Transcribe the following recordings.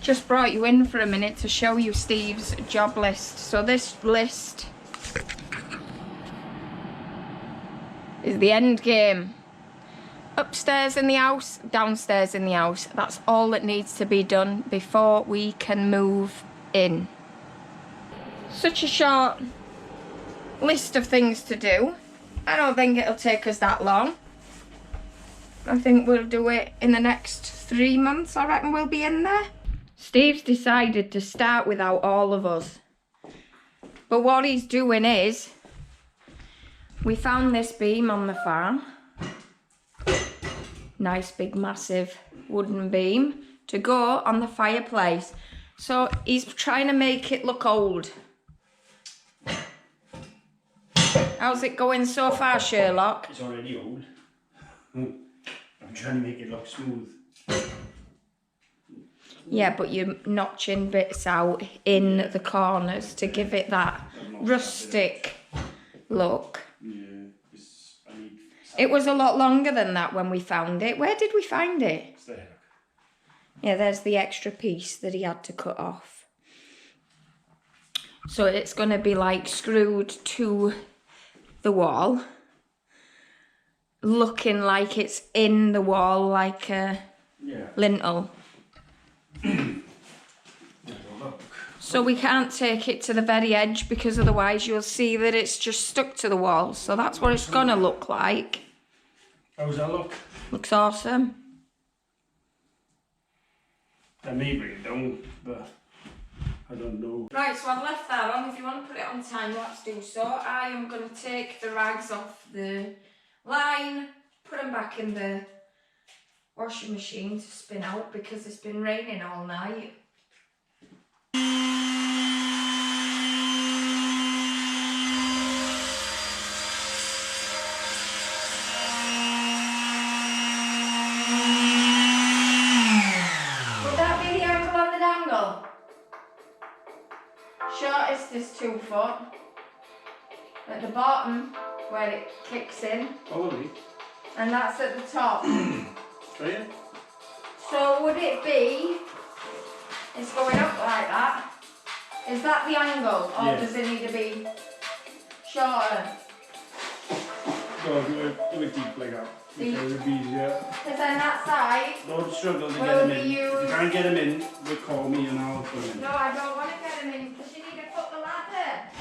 just brought you in for a minute to show you Steve's job list. So this list is the end game. Upstairs in the house, downstairs in the house. That's all that needs to be done before we can move in. Such a short list of things to do. I don't think it'll take us that long. I think we'll do it in the next 3 months. I reckon we'll be in there. Steve's decided to start without all of us. But what he's doing is, we found this beam on the farm. Nice big massive wooden beam to go on the fireplace. So he's trying to make it look old. How's it going so far, Sherlock? It's already old. I'm trying to make it look smooth. Yeah, but you're notching bits out in the corners to give it that rustic look. Yeah, it was a lot longer than that when we found it. Where did we find it? It's there. Yeah, there's the extra piece that he had to cut off. So it's going to be like screwed to the wall, looking like it's in the wall, like a lintel. So we can't take it to the very edge because otherwise you'll see that it's just stuck to the wall. So that's what it's going to look like. How does that look? Looks awesome. I may bring it down, but I don't know. Right, so I've left that on. If you want to put it on time-lapse, do so. I am going to take the rags off the line, put them back in the washing machine to spin out because it's been raining all night. Would that be the angle on the dangle? Shortest is 2 foot. At the bottom, where it kicks in. Probably. And that's at the top. Try it. So would it be, it's going up like that. Is that the angle, or does it need to be shorter? No, do it deep like that. Because it'll be easier. Because then that side, Don't struggle to get will them be in. If you can't get them in, you call me and I'll put them in. No, I don't want to get them in because you need to put the ladder.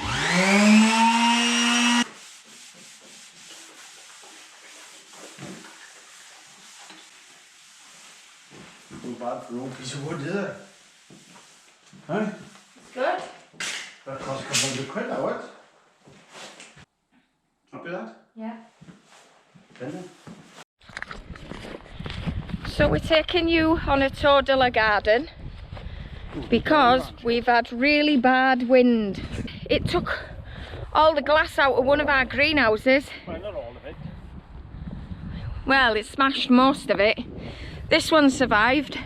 Not bad for a piece of wood, is it? Huh? It's good. That cost a couple £100, that would. Happy with that? Yeah. Then. So we're taking you on a tour de la garden because we've had really bad wind. It took all the glass out of one of our greenhouses. Well, not all of it. Well, it smashed most of it. This one survived,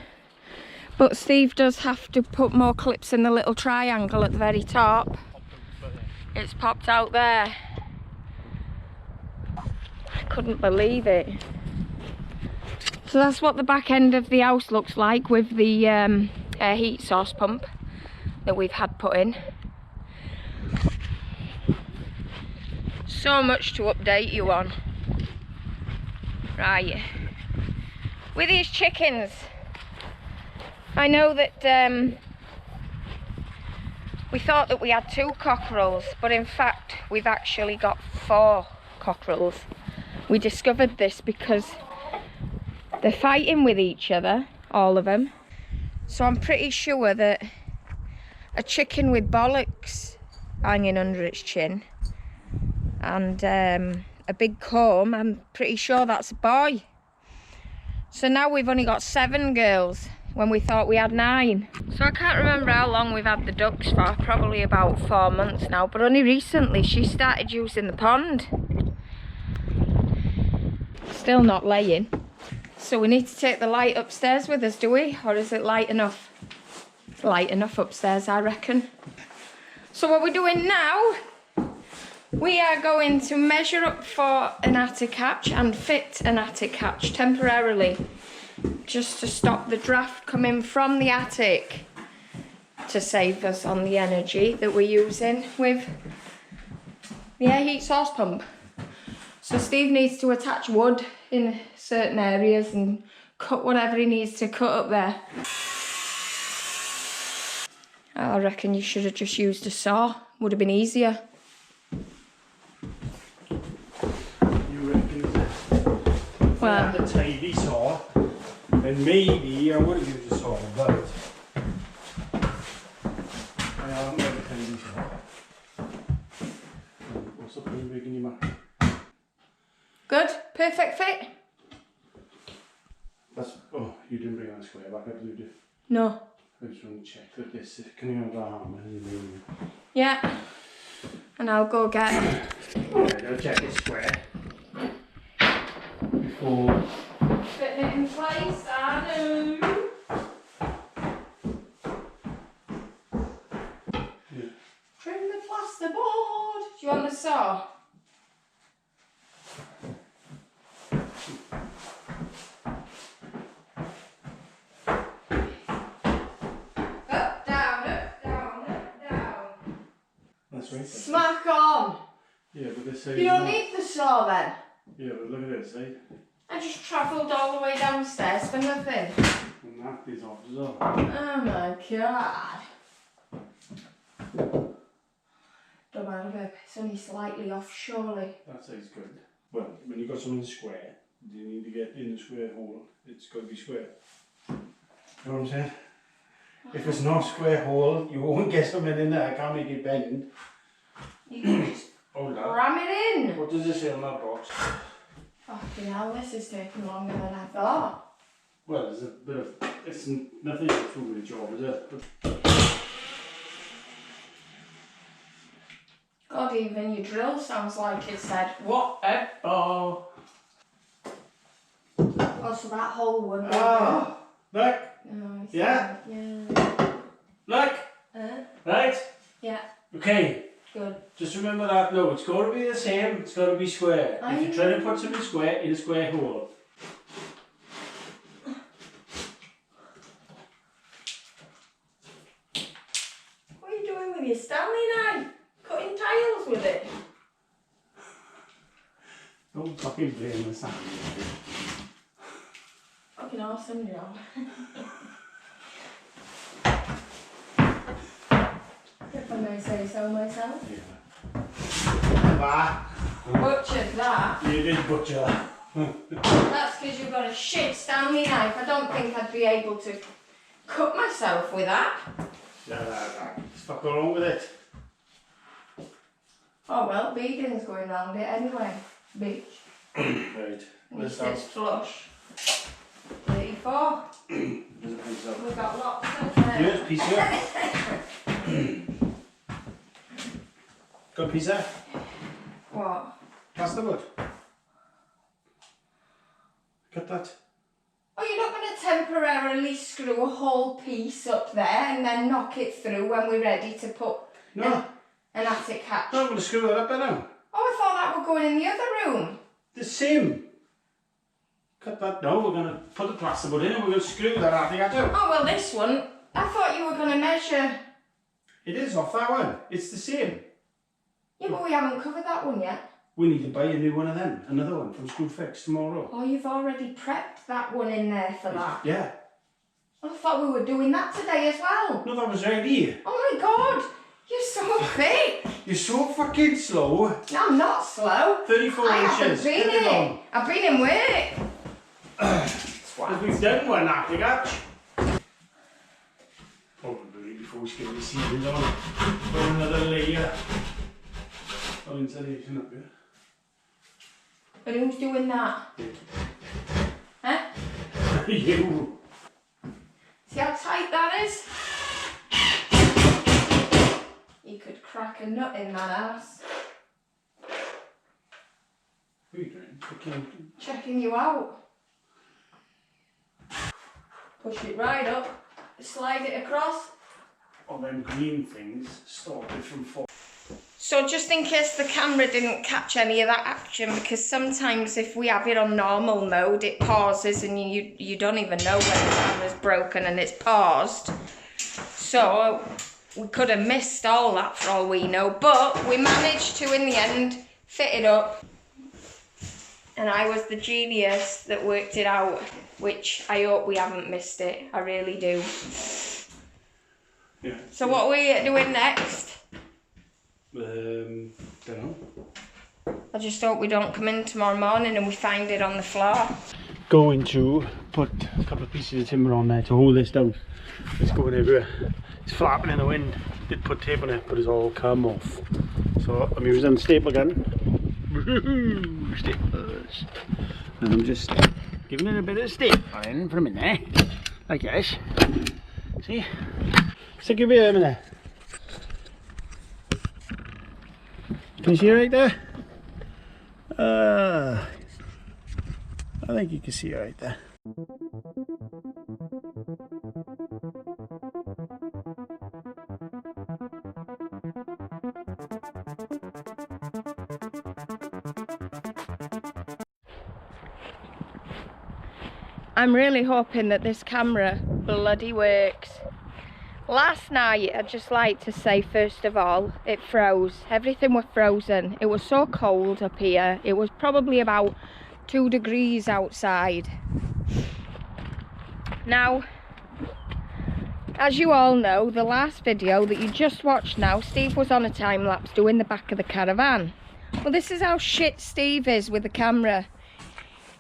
but Steve does have to put more clips in the little triangle at the very top. It's popped out there. I couldn't believe it. So that's what the back end of the house looks like with the air heat source pump that we've had put in. So much to update you on. Right. With these chickens, I know that we thought that we had 2 cockerels, but in fact we've actually got 4 cockerels. We discovered this because they're fighting with each other, all of them. So I'm pretty sure that a chicken with bollocks hanging under its chin and a big comb, I'm pretty sure that's a boy. So now we've only got 7 girls when we thought we had 9. So I can't remember how long we've had the ducks for, probably about 4 months now, but only recently she started using the pond. Still not laying. So we need to take the light upstairs with us, do we? Or is it light enough? It's light enough upstairs, I reckon. So what we're doing now, we are going to measure up for an attic hatch and fit an attic hatch temporarily. just to stop the draft coming from the attic, to save us on the energy that we're using with the air heat source pump. So Steve needs to attach wood in certain areas and cut whatever he needs to cut up there. I reckon you should have just used a saw. Would have been easier. You reckon if Well, I had a tidy saw, then maybe I would have used a saw, but I haven't got a tidy saw. What's up with making you mad? good, perfect fit? That's, oh, you didn't bring that square back up, did you? No. I just want to check that this, can you have that hammer? Yeah. And I'll go get Yeah, I'm gonna check this square before. fitting it in place. I do. Yeah. Trim the plasterboard. Do you want the saw? Up, down, up, down, up, down. That's right. Smack on. Yeah, but this side. You don't need the saw then. Yeah, but look at this side. I just travelled all the way downstairs for nothing. And that is off as well. Oh my god. Don't matter, babe. It's only slightly off, surely. That side's good. Well, when you've got something square, you need to get in the square hole. It's got to be square. You know what I'm saying? If it's not square hole, you won't get something in there. I can't make it bend. You can just Hold that. ram it in. What does it say on that box? Fucking hell, this is taking longer than I thought. Well, there's a bit of. It's nothing to do with the job, is it? God, even your drill sounds like it said, whatever. Oh, Oh, so that hole would be. ah, look, No, it's Yeah? not. Yeah. look, right? Yeah, Okay, good. just remember that. No, it's got to be the same. It's got to be square. If you're trying to put something square in a square hole. What are you doing with your Stanley knife? Cutting tiles with it? Don't fucking blame the sand. Fucking awesome job. If I may say so myself. Yeah. Ah, Butchered that. you did butcher that. That's because you've got a shit Stanley knife. I don't think I'd be able to cut myself with that. Fuck along with it. Oh well, bleeding's going round it anyway, bitch. Right. At Let's least it's flush. 34. There's a piece of. We've got lots of them. Here's a piece here. Got a piece there. What? Plasterboard. Got that. Oh, you're not going to temporarily screw a whole piece up there and then knock it through when we're ready to put No. an attic hatch? No, I'm going to screw that up there now. Oh, I thought that would go in the other room. The same. Cut that. No, we're going to put the plasterboard in and we're going to screw that attic hatch out. Oh, well, this one, I thought you were going to measure. It is off that one. It's the same. Yeah, but we haven't covered that one yet. We need to buy a new one of them. Another one from School Fix tomorrow. Oh, you've already prepped that one in there for that. Yeah. I thought we were doing that today as well. No, that was ready. Oh my god, you're so quick. You're so fucking slow. No, I'm not slow. 34 I haven't inches. been Get it in. on. I've been in work. Because we've done one attic hatch. Probably before we get the ceilings on. Put another layer of insulation up here. And who's doing that? Huh? You. See how tight that is? You could crack a nut in that ass. What are you doing? Checking you out. Push it right up. Slide it across. All them green things started from 4. So just in case the camera didn't catch any of that action, because sometimes if we have it on normal mode, it pauses and you don't even know when the camera's broken and it's paused. So we could have missed all that for all we know, but we managed to, in the end, fit it up. And I was the genius that worked it out, which I hope we haven't missed it. I really do. Yeah. So what are we doing next? Don't know. I just hope we don't come in tomorrow morning and we find it on the floor. Going to put a couple of pieces of timber on there to hold this down. It's going everywhere. It's flapping in the wind. Did put tape on it, but it's all come off. So I'm using the staple gun. Staples. And I'm just giving it a bit of stapling for a minute, like this. See? Stick your beer in there. Can you see it right there? I think you can see it right there. I'm really hoping that this camera bloody works. Last night, I'd just like to say, first of all, it froze. Everything was frozen. It was so cold up here. It was probably about 2 degrees outside. Now, as you all know, the last video that you just watched now, Steve was on a time lapse doing the back of the caravan. Well, this is how shit Steve is with the camera.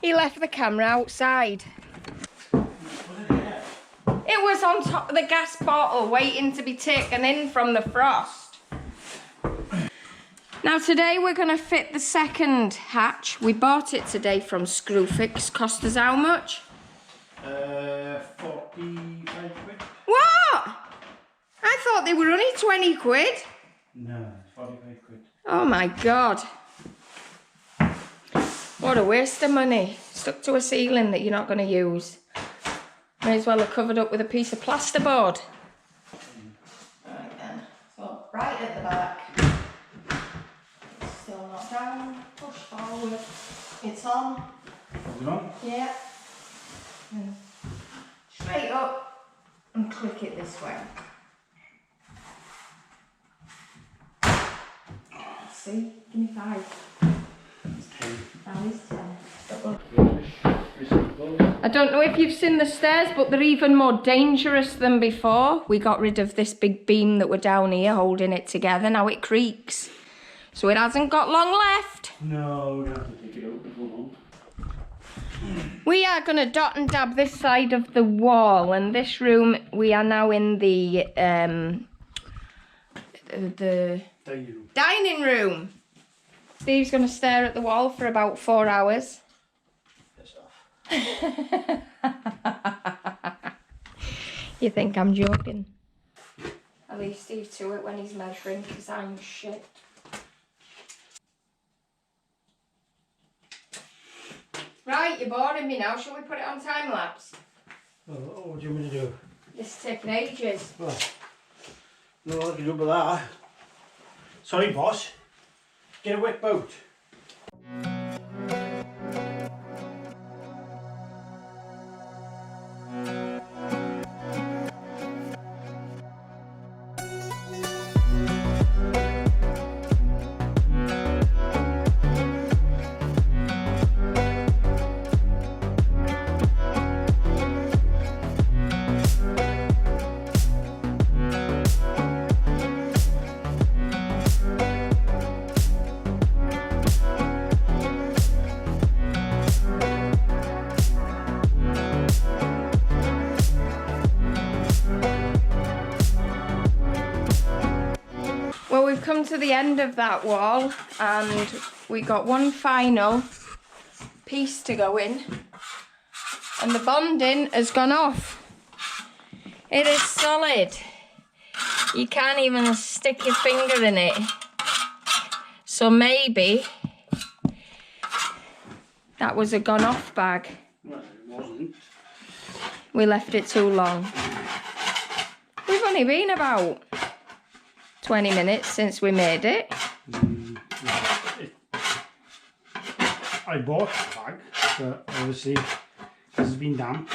He left the camera outside. It was on top of the gas bottle waiting to be taken in from the frost. Now today we're going to fit the second hatch. We bought it today from Screwfix. Cost us how much? 45 quid. What? I thought they were only 20 quid. No, 45 quid. Oh my God. What a waste of money. Stuck to a ceiling that you're not going to use. May as well have covered up with a piece of plasterboard. Right then, so right at the back. It's still not down. Push forward. It's on. Is it on? Yeah. And straight up and click it this way. Let's see. Give me 5. It's 10. Now it's 10. I don't know if you've seen the stairs, but they're even more dangerous than before. We got rid of this big beam that were down here holding it together. Now it creaks. So it hasn't got long left. No, we're going to have to take it out before long. We are going to dot and dab this side of the wall. And this room, we are now in the dining room. Steve's going to stare at the wall for about 4 hours. You think I'm joking? I'll leave Steve to it when he's measuring because I'm shit. Right, you're boring me now. Shall we put it on time lapse? Oh, what do you want me to do? This is taking ages. Well, no, I can do with that. Sorry, boss. Get a wet boat. Well, we've come to the end of that wall and we got one final piece to go in and the bonding has gone off. It is solid. You can't even stick your finger in it. So maybe that was a gone off bag. Well, it wasn't. We left it too long. We've only been about 20 minutes since we made it. I bought the bag, but obviously this has been damp.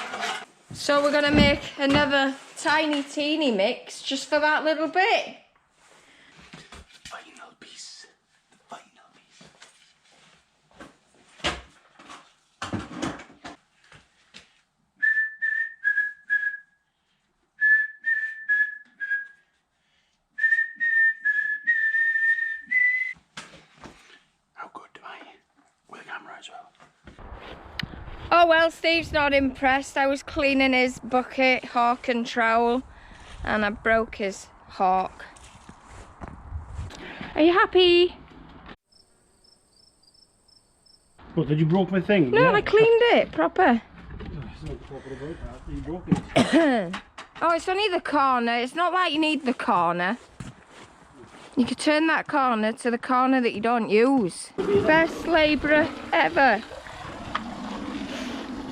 So we're going to make another tiny teeny mix just for that little bit. Final piece. The final piece. How good am I with the camera as well? Oh well, Steve's not impressed. I was cleaning his bucket, hawk and trowel, and I broke his hawk. Are you happy? What, did you broke my thing? No, I cleaned it proper. It's not proper about that. You broke it. Oh, it's only the corner. It's not like you need the corner. You could turn that corner to the corner that you don't use. Best labourer ever.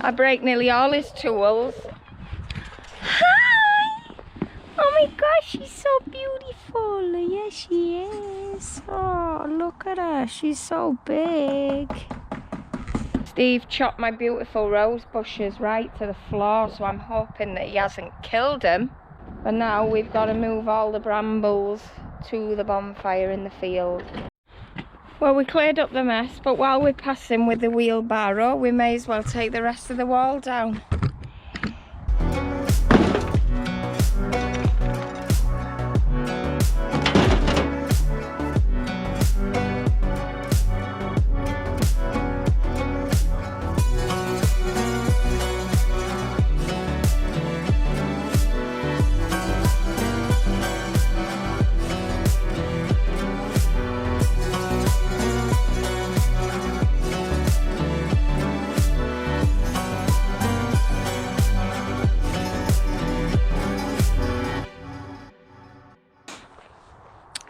I break nearly all his tools. Hi! Oh my gosh, she's so beautiful. Yes, she is. Oh, look at her. She's so big. Steve chopped my beautiful rose bushes right to the floor, so I'm hoping that he hasn't killed them. But now we've got to move all the brambles to the bonfire in the field. Well, we cleared up the mess, but while we're passing with the wheelbarrow, we may as well take the rest of the wall down.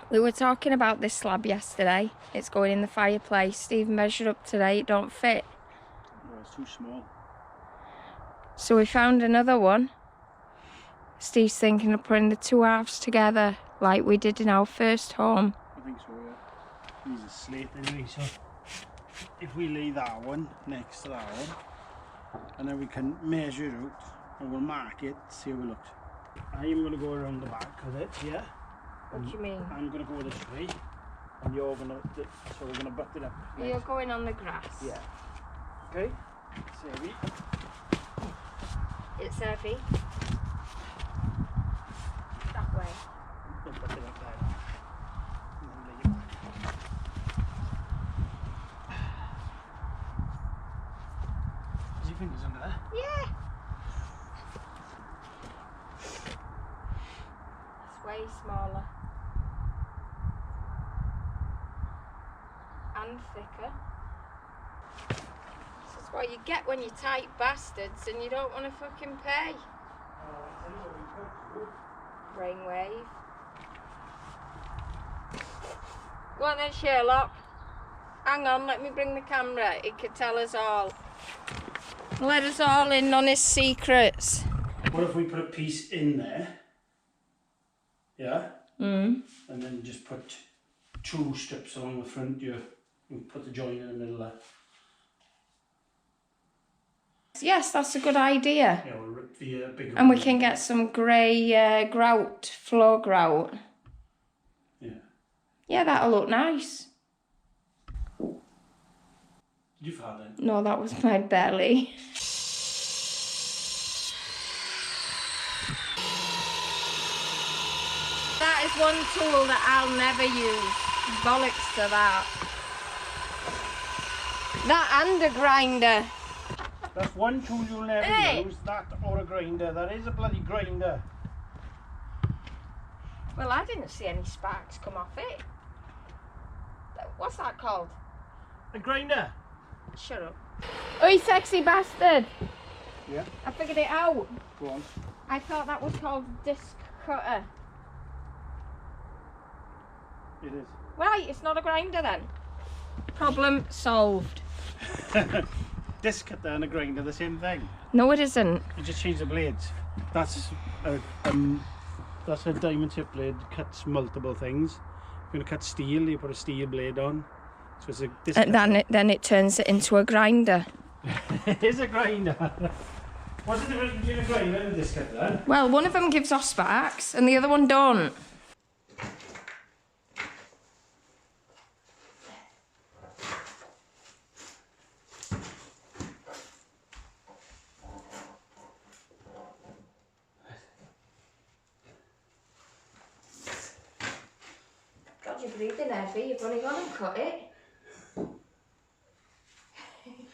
We were talking about this slab yesterday. It's going in the fireplace. Steve measured up today, it don't fit. No, it's too small. So we found another one. Steve's thinking of putting the two halves together like we did in our first home. I think so, yeah. These are slate anyway, so if we lay that one next to that one, and then we can measure it out and we'll mark it, see how it looks. I'm going to go around the back with it, yeah? What do you mean? I'm going to go this way, and you're going to, so we're going to butt it up. You're going on the grass? Yeah. Okay? It's heavy. It's heavy. That way. We'll butt it up there. And then lay it back. Is your fingers under there? Yeah. It's way smaller. And thicker. This is what you get when you're tight bastards and you don't want to fucking pay. Brainwave. Go on then, Sherlock. Hang on, let me bring the camera. It could tell us all. Let us all in on his secrets. What if we put a piece in there? Yeah? Mm. And then just put two strips along the front here. And put the joint in the middle there. Yes, that's a good idea. Yeah, we'll rip the bigger And we one. can get some grey grout, floor grout. Yeah. Yeah, that'll look nice. Did you fart then? No, that was my belly. That is one tool that I'll never use. Bollocks to that. That and a grinder. That's one tool you'll never Hey. use, that or a grinder. That is a bloody grinder. Well, I didn't see any sparks come off it. What's that called? A grinder? Shut up. Oi, sexy bastard. Yeah. I figured it out. Go on. I thought that was called disc cutter. It is. Right, it's not a grinder then. Problem solved. Disc cutter and a grinder, the same thing. No, it isn't. You just change the blades. That's a diamond tip blade, cuts multiple things. you're going to cut steel, you put a steel blade on. So it's a disc And then it turns it into a grinder. It is a grinder. What's the difference between a grinder and a disc cutter then? Well, one of them gives off sparks and the other one don't. God, you're breathing heavy. You've only gone and cut it.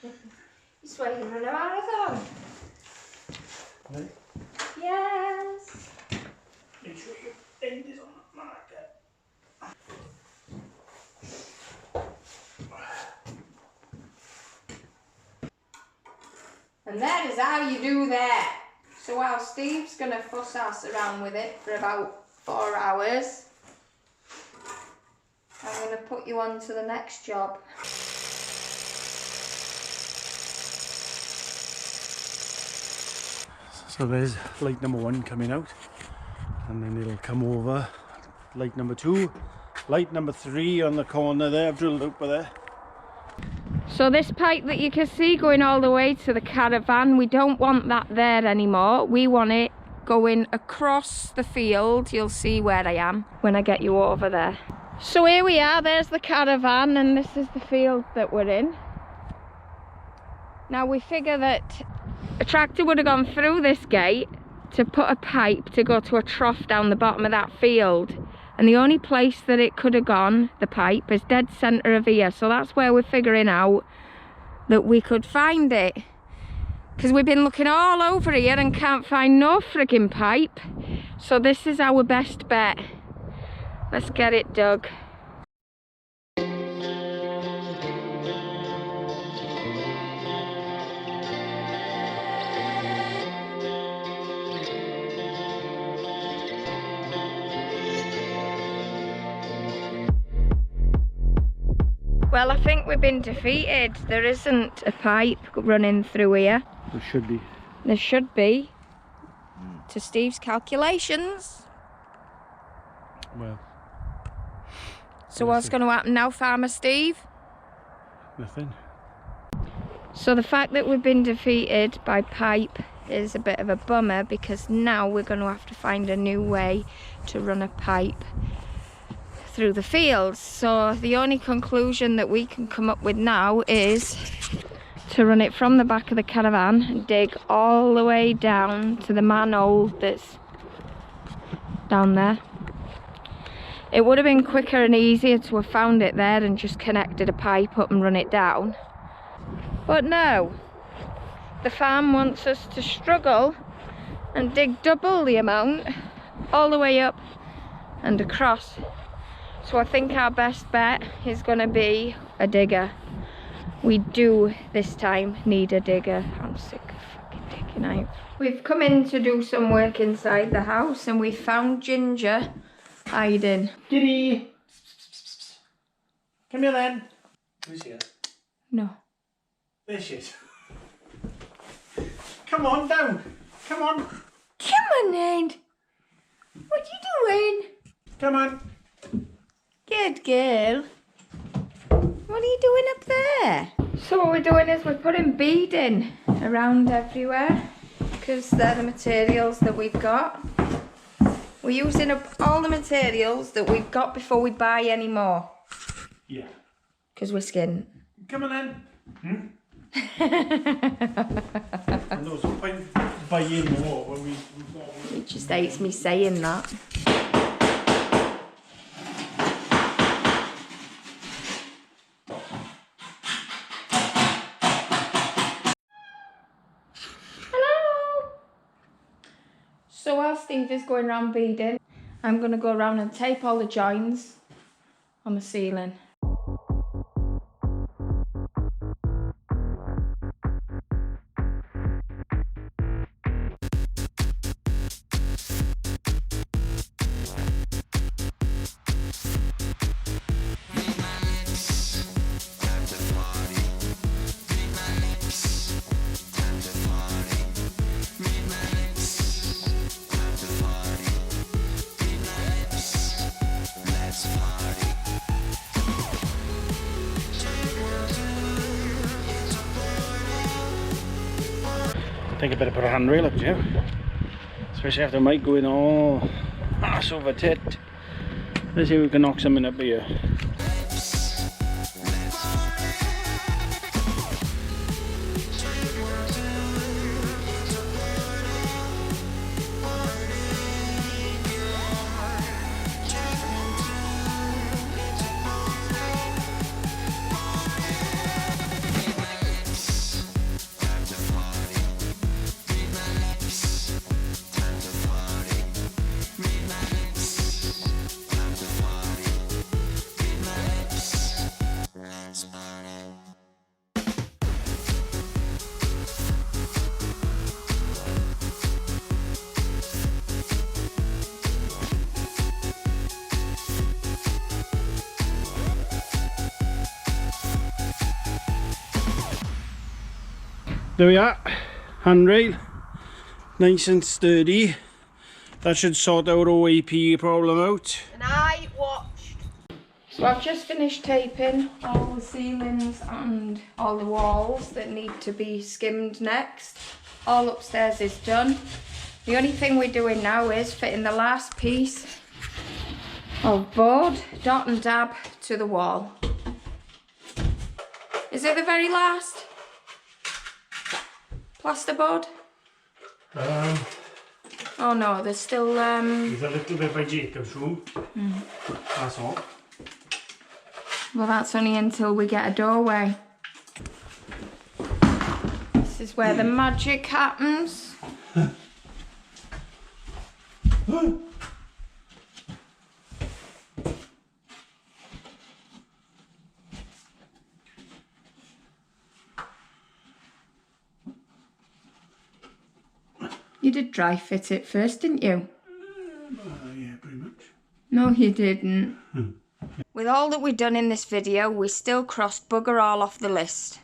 You're sweating to run a marathon. Right. Yes. Make sure your end is on the marker. And that is how you do that. So while Steve's going to fuss us around with it for about 4 hours, I'm going to put you on to the next job. So there's light number 1 coming out, and then it'll come over light number 2, light number 3 on the corner there. I've drilled up with there. So this pipe that you can see going all the way to the caravan, we don't want that there anymore. We want it going across the field. You'll see where I am when I get you over there. So here we are, there's the caravan, and this is the field that we're in. Now we figure that a tractor would have gone through this gate to put a pipe to go to a trough down the bottom of that field. And the only place that it could have gone, the pipe, is dead centre of here. So that's where we're figuring out that we could find it. Because we've been looking all over here and can't find no frigging pipe. So this is our best bet. Let's get it dug. Well, I think we've been defeated. There isn't a pipe running through here. There should be. There should be. To Steve's calculations. Well. So what's going to happen now, Farmer Steve? Nothing. So the fact that we've been defeated by pipe is a bit of a bummer, because now we're going to have to find a new way to run a pipe through the fields. So the only conclusion that we can come up with now is to run it from the back of the caravan and dig all the way down to the manhole that's down there. It would have been quicker and easier to have found it there and just connected a pipe up and run it down. But no, the farm wants us to struggle and dig double the amount all the way up and across. So I think our best bet is going to be a digger. We do this time need a digger. I'm sick of fucking digging out. We've come in to do some work inside the house and we found Ginger hiding. Giddy! Come here then. Who's here? No. There she is. Come on down. Come on. Come on then. What are you doing? Come on. Good girl. What are you doing up there? So what we're doing is we're putting beading around everywhere, because they're the materials that we've got. We're using up all the materials that we've got before we buy any more. Yeah. Because we're skint. Come on then. And there was a point buying more when we It just hates me saying that. So while Steve is going around beading, I'm going to go around and tape all the joins on the ceiling. Let's party. think I better put a handrail up, you know? Especially after Mike going all ass over tit. Let's see if we can knock something up here. There we are, handrail, nice and sturdy. That should sort our OAP problem out. And I watched. So I've just finished taping all the ceilings and all the walls that need to be skimmed next. All upstairs is done. The only thing we're doing now is fitting the last piece of board, dot and dab, to the wall. Is it the very last? Plasterboard? Oh no, there's still There's a little bit by Jacob's room. That's all. Well, that's only until we get a doorway. This is where the magic happens. You did dry fit it first, didn't you? Yeah, pretty much. No, you didn't. With all that we've done in this video, we still crossed bugger all off the list.